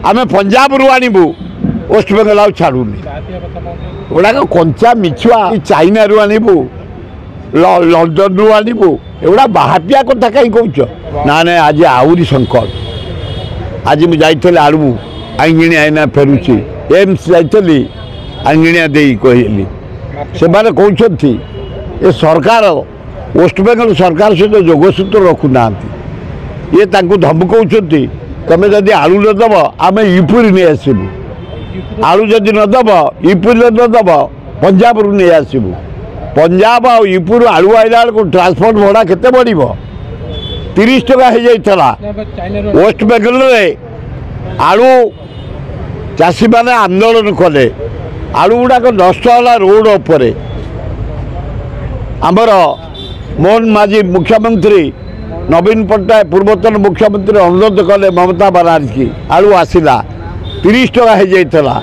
आम पंजाब रु आणबू वेस्ट बेंगल आ छाड़ूनी गुड़ाक कंचा मिछुआ चाइना रु आणबू लंडन रु आणबू एगुड़ा बाहापिया कथा कहीं कौच ना ना आज आहरी संकट आज मुझे जाइली आड़ू आंगिणिया आईना फेरुची एम्स जाइली आंगिणिया दे कहली से माने कहते ये सरकार वेस्ट बेंगल सरकार सहित जोगसूत्र रखुना ये धमकाउंट तुम जदि आलू नदब आम यूपुरी नहीं आसबू आलू जदि नदब यूपुरी नदब पंजाब रु नहीं आसबू पंजाब आ यूपुर आलू आइला बेलू ट्रांसपोर्ट भड़ा केते बढ़ 30 टका हो जाता वेस्ट बेंगल में आलू चाषी मैंने आंदोलन कले आलू गुड़ाक नष्ट है रोड पर आमर मोहन माझी मुख्यमंत्री नवीन पट्टनायक पूर्वतन मुख्यमंत्री अनुरोध कले ममता बनर्जी आलू आसला 30 टका हो जाता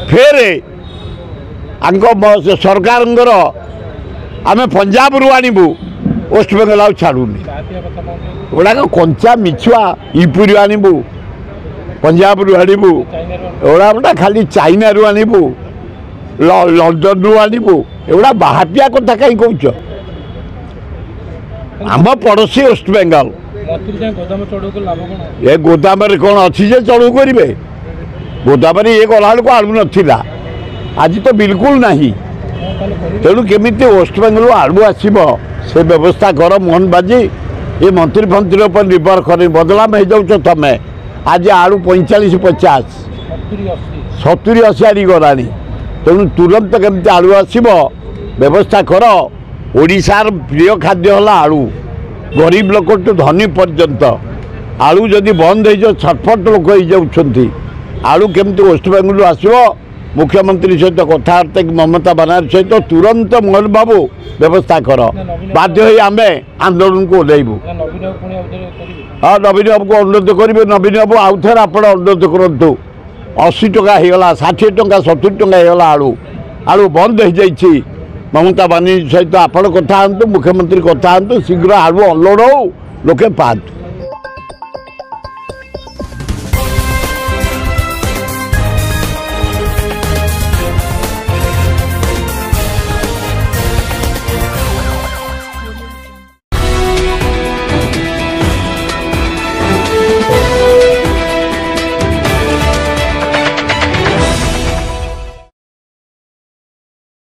फेर सरकार आम पंजाब रु आणबू वेस्ट बेंगल आ छाड़ूनी गुड़ाक कंचा मिछुआ यूपुरी आणबू पंजाब रु आणबू एगुड़ा खाली चाइना रु आणबू लंडन रु आणबू एगुड़ा बाहापिया कथा कहीं कौच आम पड़ोसी वेस्ट बेंगल ये गोदाम कौन अच्छी चढ़ू करेंगे गोदाम ये गला बेलू आलू नाला आज तो बिल्कुल नहीं तेणु केमी वेस्ट बेंगल आलू आसब से व्यवस्था कर मोहन बाजी ये मंत्री फंत्री पर निर्भर कर बदलाम हो जाऊँ तुम आज आलू 45-50 70-80 आड़ी गला तेणु तुरंत केमती आलू आसब व्यवस्था कर ओडिशार प्रिय खाद्य है आलू गरीब लोक टू धनी पर्यंत आलू जदि बंद हो छटफट लोक हो जाती आलू केमती वेस्ट बेंगल आसब मुख्यमंत्री सहित कथबार्ता ममता बनर्जी सहित तुरंत मोहन बाबू व्यवस्था कर बाध्य आम आंदोलन को ओह्लैबू हाँ नवीन बाबू को अनुरोध करेंगे नवीन बाबू आउ थे आप अनुरोध करूँ 80 टका होगा 60 टका 70 टका होगा आलू आलू बंद हो जाइए ममता बनर्जी सहित आप कथा मुख्यमंत्री कथा शीघ्र आलू अनलोड हो लोके पातु।